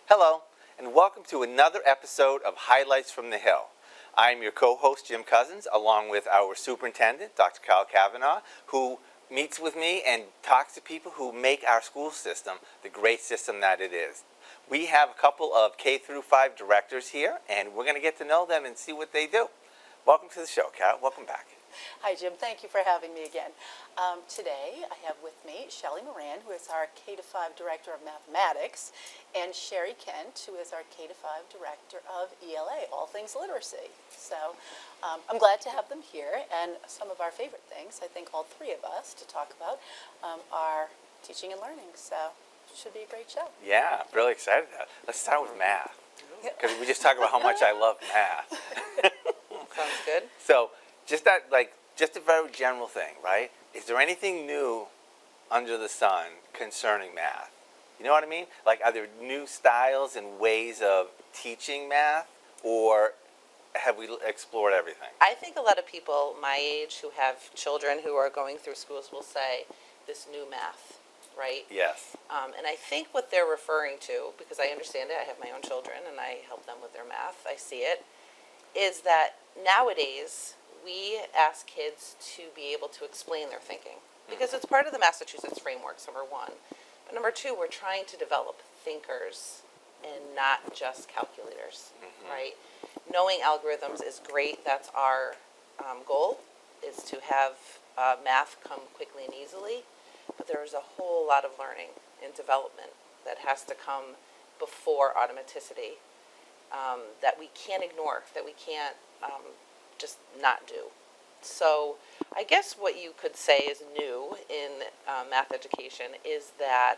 Hello, and welcome to another episode of Highlights from the Hill. I'm your co-host, Jim Cousins, along with our superintendent, Dr. Kyle Kavanaugh, who meets with me and talks to people who make our school system the great system that it is. We have a couple of K-5 directors here, and we're going to get to know them and see what they do. Welcome to the show, Kyle. Welcome back. Hi, Jim. Thank you for having me again. Today, I have with me Shelley Moran, who is our K-5 Director of Mathematics, and Sherry Kent, who is our K-5 Director of ELA, All Things Literacy. So I'm glad to have them here, and some of our favorite things, I think all three of us, to talk about are teaching and learning. So it should be a great show. Yeah, I'm really excited. Let's start with math, because we just talked about how much I love math. Sounds good. So, just a very general thing, right? Is there anything new under the sun concerning math? You know what I mean? Like, are there new styles and ways of teaching math, or have we explored everything? I think a lot of people my age who have children who are going through schools will say this new math, right? Yes. And I think what they're referring to, because I understand it, I have my own children and I help them with their math, I see it, is that nowadays we ask kids to be able to explain their thinking, because it's part of the Massachusetts frameworks, number one. But number two, we're trying to develop thinkers and not just calculators, right? Knowing algorithms is great. That's our goal, is to have math come quickly and easily. But there is a whole lot of learning and development that has to come before automaticity, that we can't ignore, that we can't just not do. So I guess what you could say is new in math education is that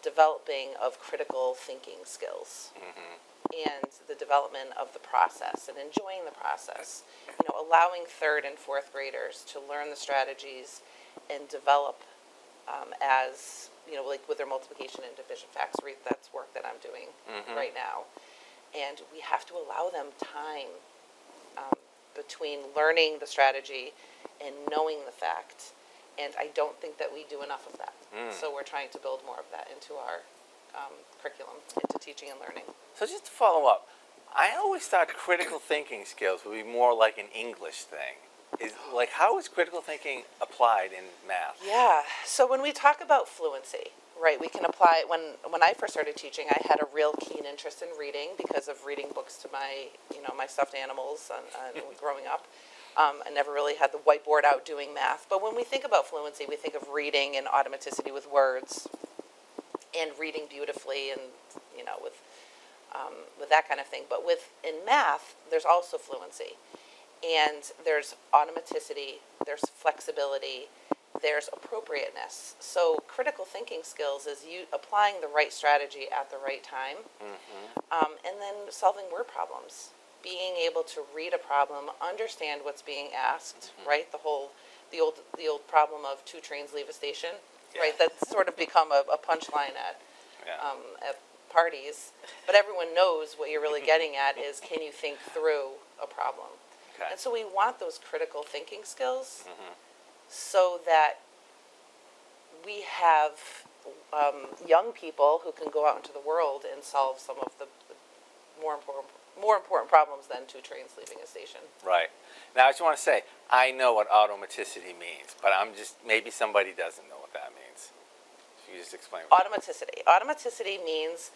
developing of critical thinking skills and the development of the process and enjoying the process. You know, allowing third and fourth graders to learn the strategies and develop as, you know, like with their multiplication and division facts. That's work that I'm doing right now. And we have to allow them time between learning the strategy and knowing the fact. And I don't think that we do enough of that. So we're trying to build more of that into our curriculum, into teaching and learning. So just to follow up, I always thought critical thinking skills would be more like an English thing. How is critical thinking applied in math? Yeah. So when we talk about fluency, right, we can apply it. When I first started teaching, I had a real keen interest in reading because of reading books to my stuffed animals growing up. I never really had the whiteboard out doing math. But when we think about fluency, we think of reading and automaticity with words and reading beautifully and, with that kind of thing. But in math, there's also fluency. And there's automaticity, there's flexibility, there's appropriateness. So critical thinking skills is you applying the right strategy at the right time, and then solving word problems. Being able to read a problem, understand what's being asked, right? The old problem of two trains leave a station, right? That's sort of become a punchline at parties. But everyone knows what you're really getting at is, can you think through a problem? Okay. And so we want those critical thinking skills so that we have young people who can go out into the world and solve some of the more important problems than two trains leaving a station. Right. Now, I just want to say, I know what automaticity means, but maybe somebody doesn't know what that means. If you just explain. Automaticity. Automaticity means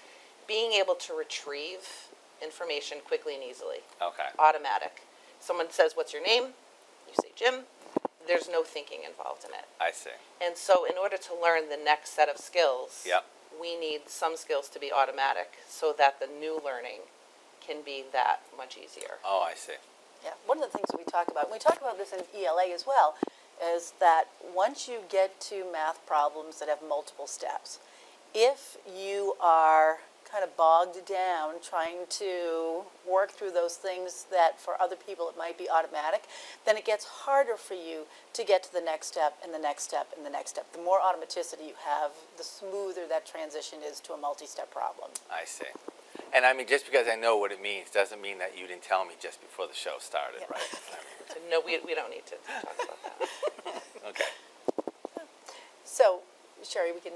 being able to retrieve information quickly and easily. Okay. Automatic. Someone says, "What's your name?" You say, "Jim." There's no thinking involved in it. I see. And so in order to learn the next set of skills, yep, we need some skills to be automatic so that the new learning can be that much easier. Oh, I see. Yeah, one of the things that we talk about, and we talk about this in ELA as well, is that once you get to math problems that have multiple steps, if you are kind of bogged down trying to work through those things that for other people it might be automatic, then it gets harder for you to get to the next step and the next step and the next step. The more automaticity you have, the smoother that transition is to a multi-step problem. I see. And I mean, just because I know what it means doesn't mean that you didn't tell me just before the show started, right? So no, we don't need to talk about that. Okay. So, Sherry, we can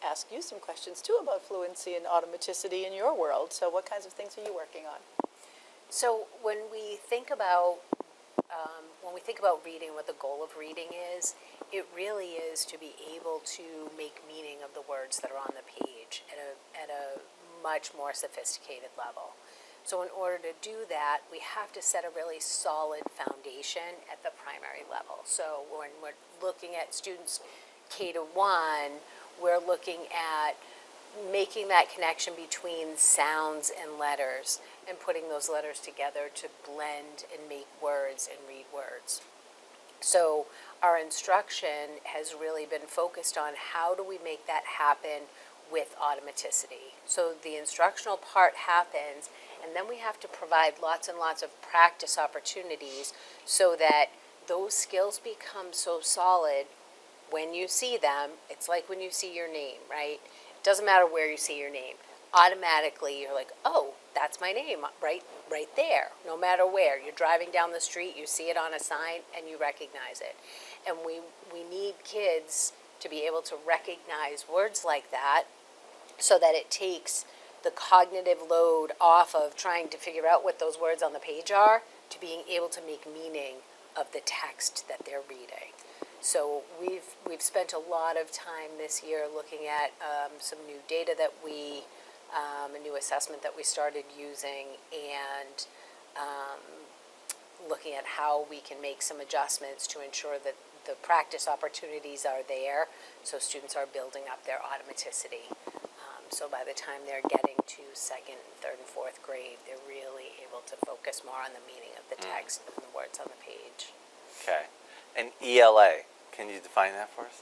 ask you some questions too about fluency and automaticity in your world. So what kinds of things are you working on? So when we think about reading, what the goal of reading is, it really is to be able to make meaning of the words that are on the page at a much more sophisticated level. So in order to do that, we have to set a really solid foundation at the primary level. So when we're looking at students K to 1, we're looking at making that connection between sounds and letters and putting those letters together to blend and make words and read words. So our instruction has really been focused on how do we make that happen with automaticity. So the instructional part happens, and then we have to provide lots and lots of practice opportunities so that those skills become so solid when you see them. It's like when you see your name, right? It doesn't matter where you see your name. Automatically, you're like, oh, that's my name, right there. No matter where. You're driving down the street, you see it on a sign, and you recognize it. And we need kids to be able to recognize words like that so that it takes the cognitive load off of trying to figure out what those words on the page are to being able to make meaning of the text that they're reading. So we've spent a lot of time this year looking at some new data that a new assessment that we started using, and looking at how we can make some adjustments to ensure that the practice opportunities are there so students are building up their automaticity. So by the time they're getting to second, third, and fourth grade, they're really able to focus more on the meaning of the text than the words on the page. Okay. And ELA, can you define that for us?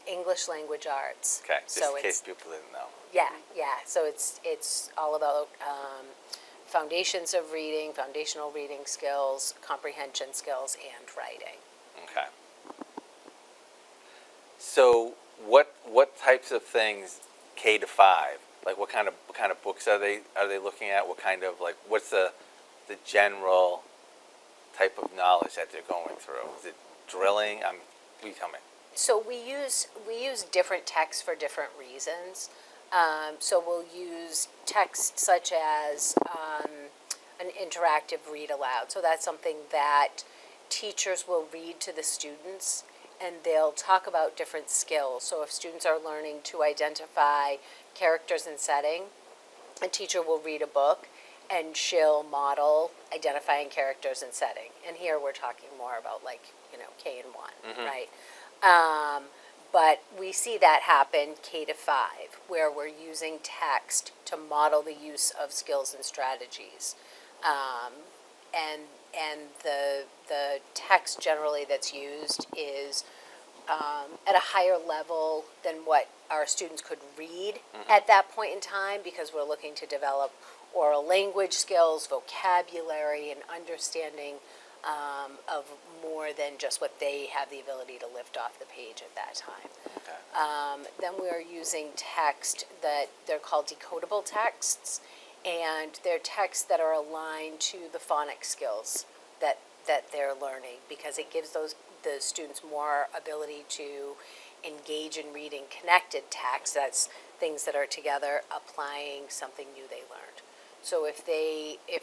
English language arts. Okay, just So in case people didn't know. Yeah. So it's all about foundations of reading, foundational reading skills, comprehension skills, and writing. Okay. So what types of things K to 5? Like what kind of books are they looking at? What kind of what's the general type of knowledge that they're going through? Is it drilling? Will you tell me? So we use different texts for different reasons. So we'll use text such as an interactive read aloud. So that's something that teachers will read to the students, and they'll talk about different skills. So if students are learning to identify characters and setting, a teacher will read a book and she'll model identifying characters and setting. And here we're talking more about K and 1, right? But we see that happen K to 5, where we're using text to model the use of skills and strategies. And the text generally that's used is at a higher level than what our students could read at that point in time, because we're looking to develop oral language skills, vocabulary, and understanding of more than just what they have the ability to lift off the page at that time. Okay. Then we're using text that they're called decodable texts, and they're texts that are aligned to the phonics skills that they're learning, because it gives the students more ability to engage in reading connected text. That's things that are together applying something new they learned. So if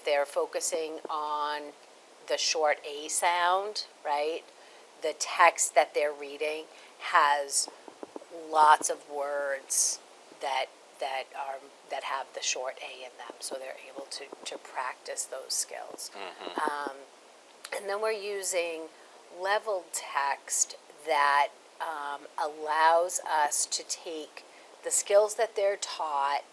they're focusing on the short A sound, right, the text that they're reading has lots of words that have the short A in them, so they're able to practice those skills. And then we're using level text that allows us to take the skills that they're taught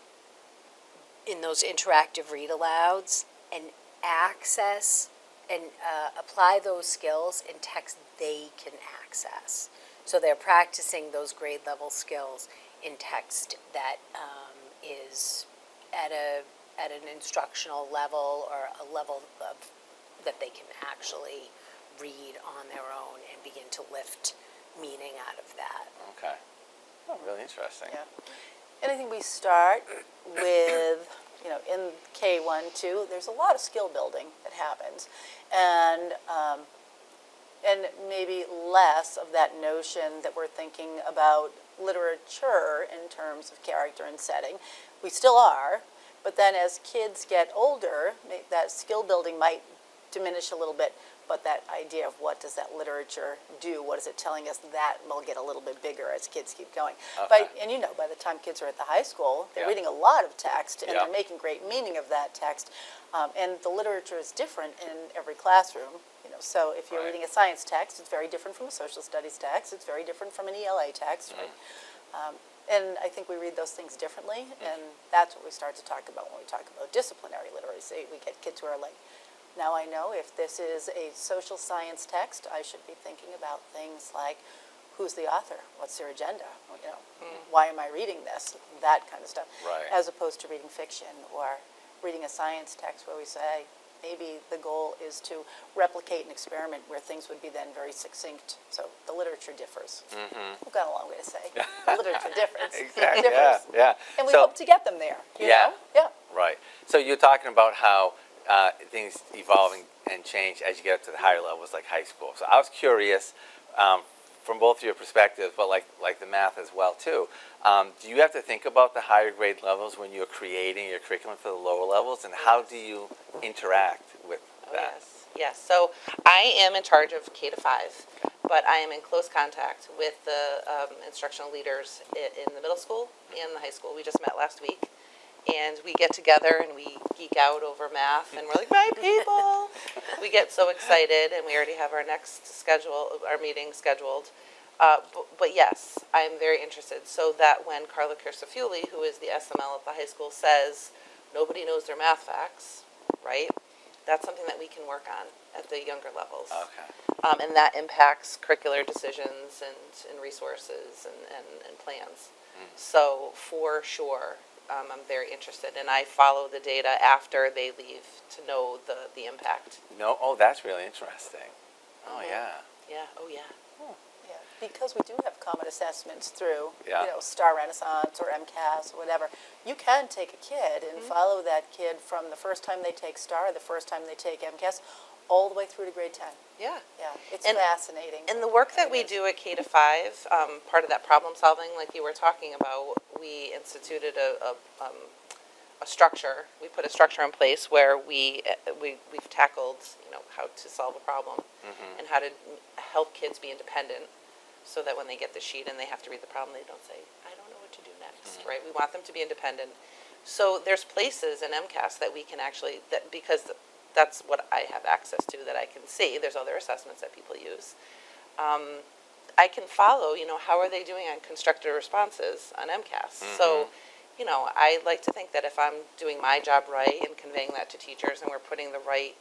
in those interactive read alouds and access and apply those skills in text they can access. So they're practicing those grade level skills in text that is at an instructional level, or a level that they can actually read on their own and begin to lift meaning out of that. Okay. Oh, really interesting. Yeah. And I think we start with, in K1, 2, there's a lot of skill building that happens. And maybe less of that notion that we're thinking about literature in terms of character and setting. We still are, but then as kids get older, that skill building might diminish a little bit, but that idea of what does that literature do, what is it telling us, that will get a little bit bigger as kids keep going. Okay. And by the time kids are at the high school, they're Yeah. reading a lot of text, and Yeah. they're making great meaning of that text. And the literature is different in every classroom. So if you're Right. reading a science text, it's very different from a social studies text. It's very different from an ELA text, right? And I think we read those things differently, and that's what we start to talk about when we talk about disciplinary literacy. We get kids who are like, now I know if this is a social science text, I should be thinking about things like, who's the author? What's their agenda? Why am I reading this? That kind of stuff. Right. As opposed to reading fiction or reading a science text where we say, maybe the goal is to replicate an experiment where things would be then very succinct. So the literature differs. We've got a long way to say. The literature differs. Exactly. differs. Yeah. And we So- hope to get them there. You Yeah. know? Yeah. Right. So you're talking about how things evolving and change as you get up to the higher levels, like high school. So I was curious, from both your perspectives, but like the math as well too. Do you have to think about the higher grade levels when you're creating your curriculum for the lower levels, and how do you interact with Oh, that? yes. Yes. So I am in charge of K-5, but I am in close contact with the instructional leaders in the middle school and the high school. We just met last week, and we get together and we geek out over math, and we're like, my people. We get so excited, and we already have our our meeting scheduled. But yes, I'm very interested, so that when Carla Kirsafuli, who is the SML at the high school, says nobody knows their math facts, right? That's something that we can work on at the younger levels. Okay. And that impacts curricular decisions and resources and plans. So for sure, I'm very interested, and I follow the data after they leave to know the impact. No. Oh, that's really interesting. Oh yeah. Yeah, oh yeah. Yeah, because we do have common assessments through, Yeah. Star Renaissance or MCAS or whatever. You can take a kid and follow that kid from the first time they take Star, the first time they take MCAS, all the way through to grade 10. Yeah. Yeah, it's And- fascinating. And the work that It we is. do at K-5, part of that problem solving, like you were talking about, we instituted a structure. We put a structure in place where we've tackled, how to solve a problem and how to help kids be independent, so that when they get the sheet and they have to read the problem, they don't say, I don't know what to do next, right? We want them to be independent. So there's places in MCAS that we can actually, because that's what I have access to, that I can see. There's other assessments that people use. I can follow, how are they doing on constructed responses on MCAS? So, I like to think that if I'm doing my job right and conveying that to teachers, and we're putting the right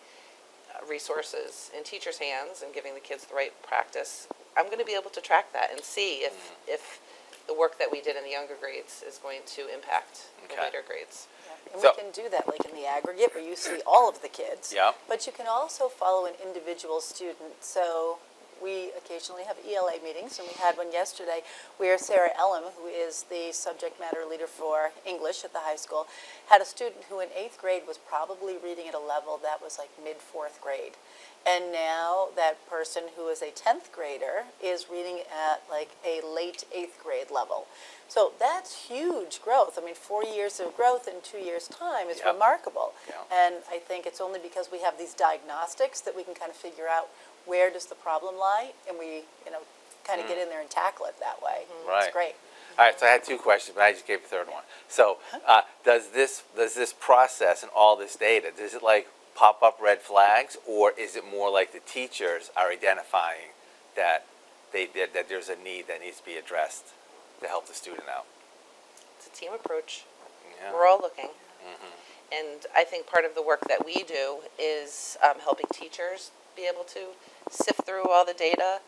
resources in teachers' hands and giving the kids the right practice, I'm going to be able to track that and see if the work that we did in the younger grades is going to impact the Okay. later grades. Yeah, and So- we can do that like in the aggregate where you see all of the kids. Yeah. But you can also follow an individual student. So we occasionally have ELA meetings, and we had one yesterday where Sarah Ellum, who is the subject matter leader for English at the high school, had a student who in 8th grade was probably reading at a level that was like mid-4th grade. And now that person who is a 10th grader is reading at like a late 8th grade level. So that's huge growth. I mean, 4 years of growth in 2 years' time is Yep. remarkable. Yeah. And I think it's only because we have these diagnostics that we can kind of figure out where does the problem lie, and we, kind of get in there and tackle it that way. Right. It's great. All right, so I had two questions, but I just gave a third one. So, does this process and all this data, does it like pop up red flags, or is it more like the teachers are identifying that that there's a need that needs to be addressed to help the student out? It's a team approach. Yeah. We're all looking. And I think part of the work that we do is helping teachers be able to sift through all the data.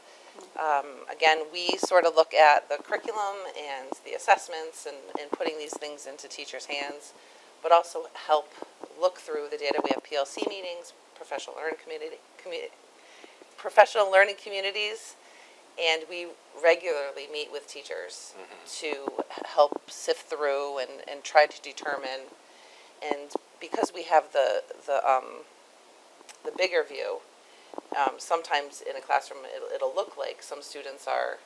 Again, we sort of look at the curriculum and the assessments and putting these things into teachers' hands, but also help look through the data. We have PLC meetings, professional learning communities, and we regularly meet with teachers to help sift through and try to determine. And because we have the bigger view, sometimes in a classroom it'll look like some students are,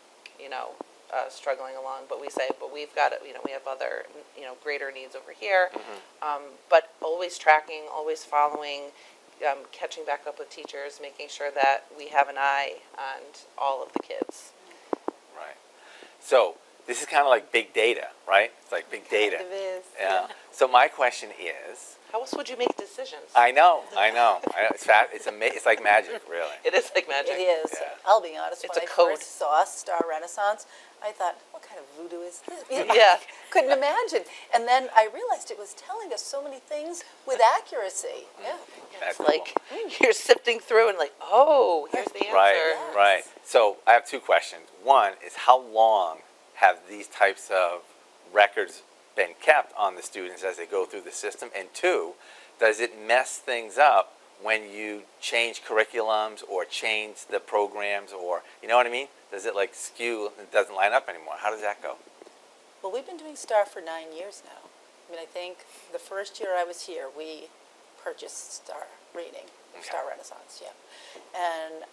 struggling along, but we say, but we've got, we have other, greater needs over here. But always tracking, always following, catching back up with teachers, making sure that we have an eye on all of the kids. Right. So this is kind of like big data, right? It's like big data. Kind of is. Yeah. So my question is, How else would you make decisions? I know. It's like magic, really. It is like magic. It is. Yeah. I'll be honest, It's when a I code. first saw Star Renaissance, I thought, what kind of voodoo is this? Yeah. Couldn't imagine. And then I realized it was telling us so many things with accuracy. Yeah. That's It's like you're sifting through and like, oh, here's the answer. right, Yes. right. So I have two questions. One is, how long have these types of records been kept on the students as they go through the system? And two, does it mess things up when you change curriculums or change the programs, or, you know what I mean? Does it like skew and it doesn't line up anymore? How does that go? Well, we've been doing Star for 9 years now. I mean, I think the first year I was here, we purchased Star Reading, Okay. Star Renaissance, yeah. And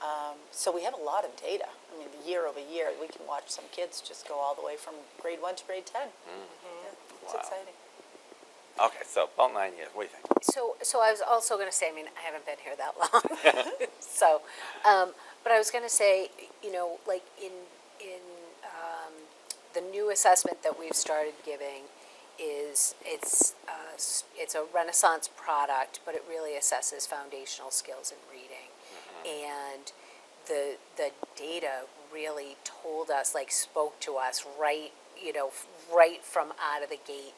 so we have a lot of data. I mean, year over year, we can watch some kids just go all the way from grade 1 to grade 10. Yeah, it's Wow. exciting. Okay, so about 9 years. What do you think? So I was also going to say, I mean, I haven't been here that long. So, but I was going to say, like in the new assessment that we've started giving it's a Renaissance product, but it really assesses foundational skills in reading. And the data really told us, like spoke to us right from out of the gate,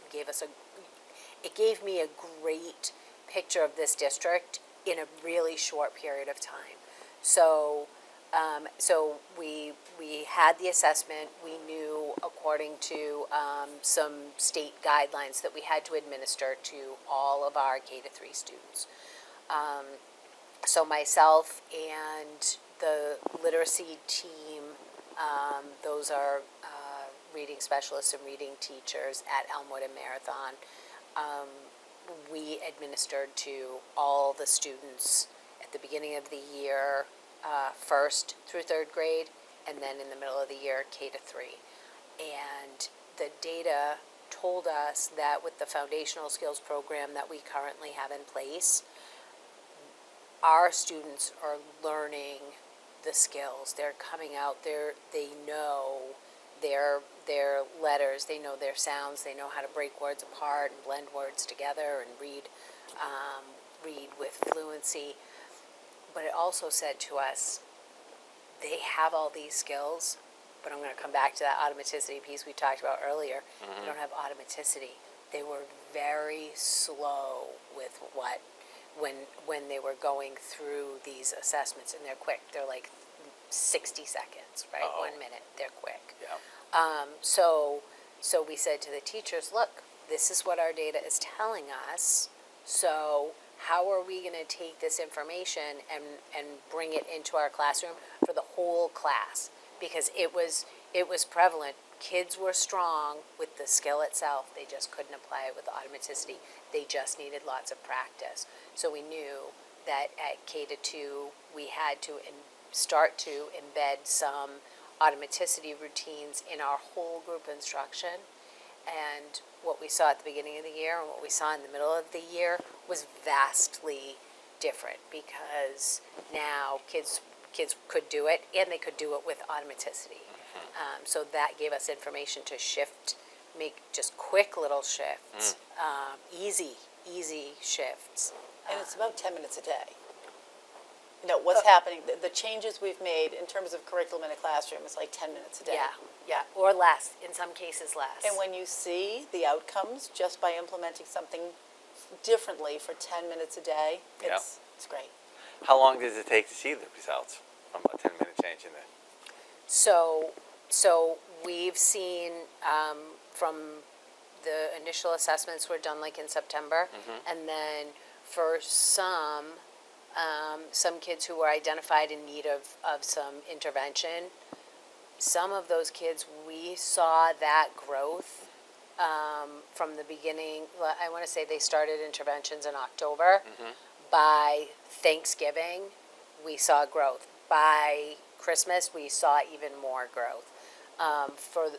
it gave me a great picture of this district in a really short period of time. So we had the assessment. We knew, according to some state guidelines, that we had to administer to all of our K-3 students. So myself and the literacy team, those are reading specialists and reading teachers at Elmwood and Marathon, we administered to all the students at the beginning of the year, first through third grade, and then in the middle of the year, K-3. And the data told us that with the foundational skills program that we currently have in place, our students are learning the skills. They're coming out, they know their letters, they know their sounds, they know how to break words apart and blend words together and read with fluency. But it also said to us, they have all these skills, but I'm going to come back to that automaticity piece we talked about earlier. They don't have automaticity. They were very slow with when they were going through these assessments, and they're quick. They're like 60 seconds, right? Uh-oh. 1 minute. They're quick. Yeah. So we said to the teachers, look, this is what our data is telling us. So how are we going to take this information and bring it into our classroom for the whole class? Because it was prevalent. Kids were strong with the skill itself. They just couldn't apply it with automaticity. They just needed lots of practice. So we knew that at K-2, we had to start to embed some automaticity routines in our whole group instruction. And what we saw at the beginning of the year and what we saw in the middle of the year was vastly different, because now kids could do it, and they could do it with automaticity. So that gave us information to shift, make just quick little shifts, easy shifts. And it's about 10 minutes a day. What's happening, the changes we've made in terms of curriculum in a classroom is like 10 minutes a day. Yeah, or less, in some cases less. And when you see the outcomes just by implementing something differently for 10 minutes a day, Yeah. it's great. How long does it take to see the results from a 10-minute change in there? So we've seen from the initial assessments were done like in September, and then for some kids who were identified in need of some intervention, some of those kids, we saw that growth from the beginning. I want to say they started interventions in October. By Thanksgiving, we saw growth. By Christmas, we saw even more growth. For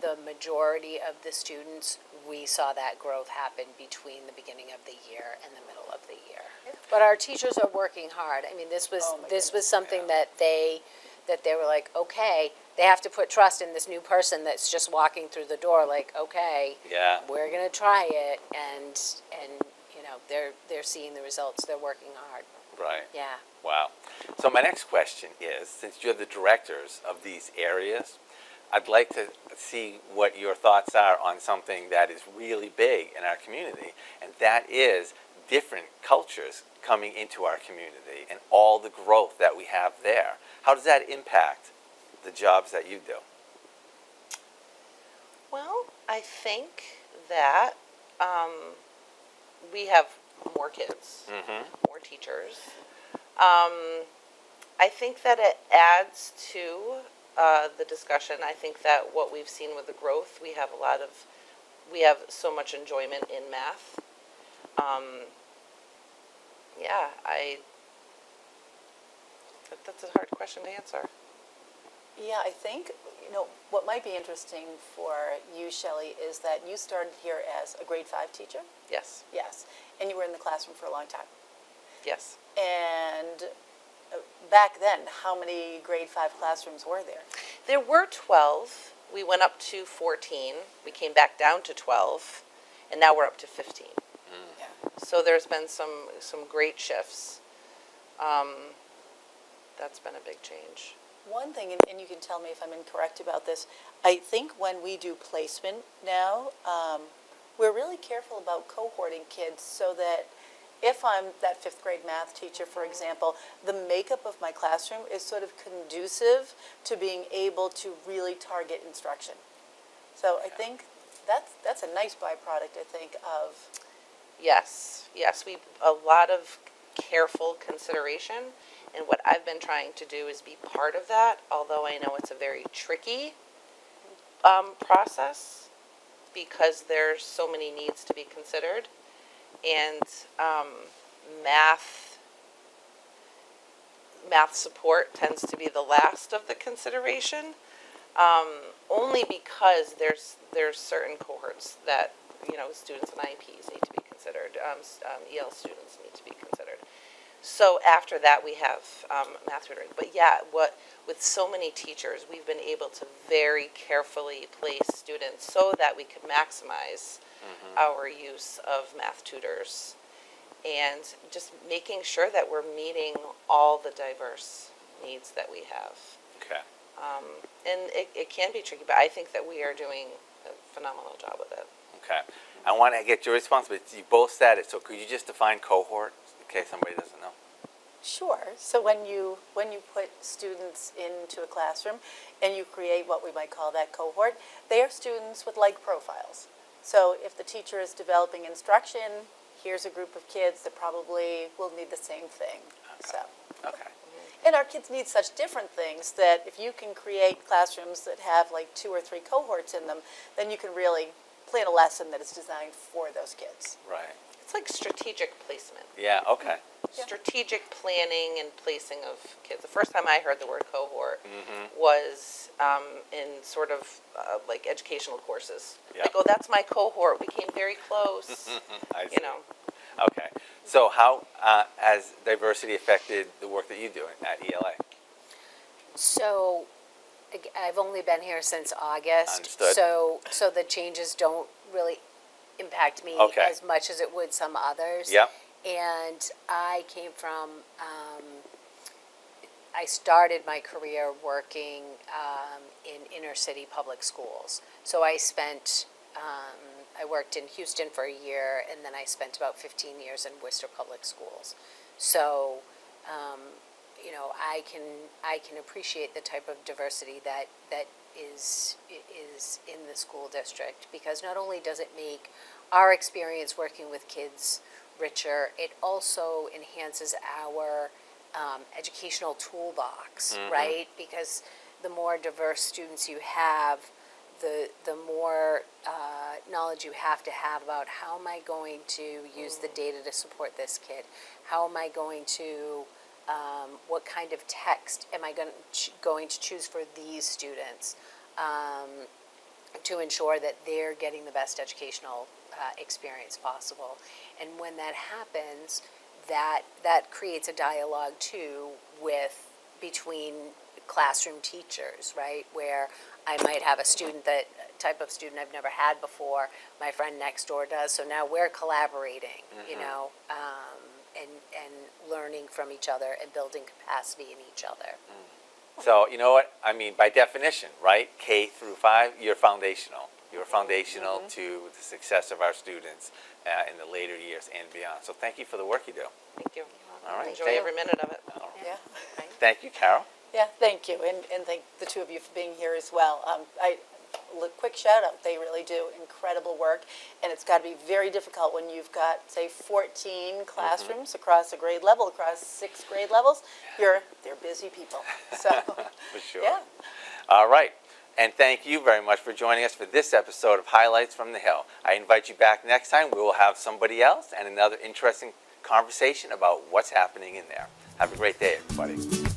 the majority of the students, we saw that growth happen between the beginning of the year and the middle of the year. But our teachers are working hard. I mean, this was Oh, my something that they were like, okay, they have to put trust in this new person that's just walking through the door. Like, okay, Yeah. we're gonna try it, and you know, they're seeing the results. They're working hard. Right. Yeah. Wow. So my next question is, since you're the directors of these areas, I'd like to see what your thoughts are on something that is really big in our community, and that is different cultures coming into our community and all the growth that we have there. How does that impact the jobs that you do? Well, I think that we have more kids, more teachers. I think that it adds to the discussion. I think that what we've seen with the growth, we have so much enjoyment in math. Yeah, that's a hard question to answer. Yeah, I think, what might be interesting for you, Shelley, is that you started here as a grade 5 teacher. Yes, Yes. And you were in the classroom for a long time. yes. And back then, how many grade 5 classrooms were there? There were 12. We went up to 14. We came back down to 12, and now we're up to 15. Yeah. So there's been some great shifts. That's been a big change. One thing, and you can tell me if I'm incorrect about this, I think when we do placement now, we're really careful about cohorting kids so that if I'm that 5th grade math teacher, for example, the makeup of my classroom is sort of conducive to being able to really target instruction. So I think that's a nice byproduct, I think, of... Yes, a lot of careful consideration, and what I've been trying to do is be part of that, although I know it's a very tricky process because there's so many needs to be considered, and math support tends to be the last of the consideration, only because there's certain cohorts that students and IEPs need to be considered, EL students need to be considered. So after that, we have math tutoring. But yeah, with so many teachers, we've been able to very carefully place students so that we could maximize our use of math tutors, and just making sure that we're meeting all the diverse needs that we have. Okay. And it can be tricky, but I think that we are doing a phenomenal job with it. Okay. I want to get your response, but you both said it, so could you just define cohort in case somebody doesn't know? Sure. So when you put students into a classroom and you create what we might call that cohort, they are students with like profiles. So if the teacher is developing instruction, here's a group of kids that probably will need the same thing. Okay. So, Okay. and our kids need such different things that if you can create classrooms that have like 2 or 3 cohorts in them, then you can really plan a lesson that is designed for those kids. Right. It's like strategic placement. Yeah, okay. Yeah. Strategic planning and placing of kids. The first time I heard the word cohort was in sort of like educational courses. Yeah. Like, oh, that's my cohort. We came very close. I see. You know. Okay. So how has diversity affected the work that you do at ELA? So, I've only been here since August. Understood. So the changes don't really impact me Okay. as much as it would some others. Yep. And I came from, I started my career working in inner city public schools. So I spent, I worked in Houston for a year, and then I spent about 15 years in Worcester Public Schools. So, I can appreciate the type of diversity that is in the school district, because not only does it make our experience working with kids richer, it also enhances our educational toolbox, right? Because the more diverse students you have, the more knowledge you have to have about how am I going to use the data to support this kid? How am I going to What kind of text am I going to choose for these students to ensure that they're getting the best educational experience possible? And when that happens, that creates a dialogue too between classroom teachers, right? Where I might have a type of student I've never had before, my friend next door does, so now we're collaborating, you know, and learning from each other and building capacity in each other. So, you know what? I mean, by definition, right? K through 5, you're foundational. You're foundational to the success of our students in the later years and beyond. So thank you for the work you do. Thank you. All right. Enjoy every minute of it. Yeah. Thank you, Carol. Yeah, thank you, and thank the two of you for being here as well. Quick shout out, they really do incredible work, and it's got to be very difficult when you've got, say, 14 classrooms across a grade level, across 6 grade levels. They're busy people, so. For sure. Yeah. All right. And thank you very much for joining us for this episode of Highlights from the Hill. I invite you back next time. We will have somebody else and another interesting conversation about what's happening in there. Have a great day, everybody.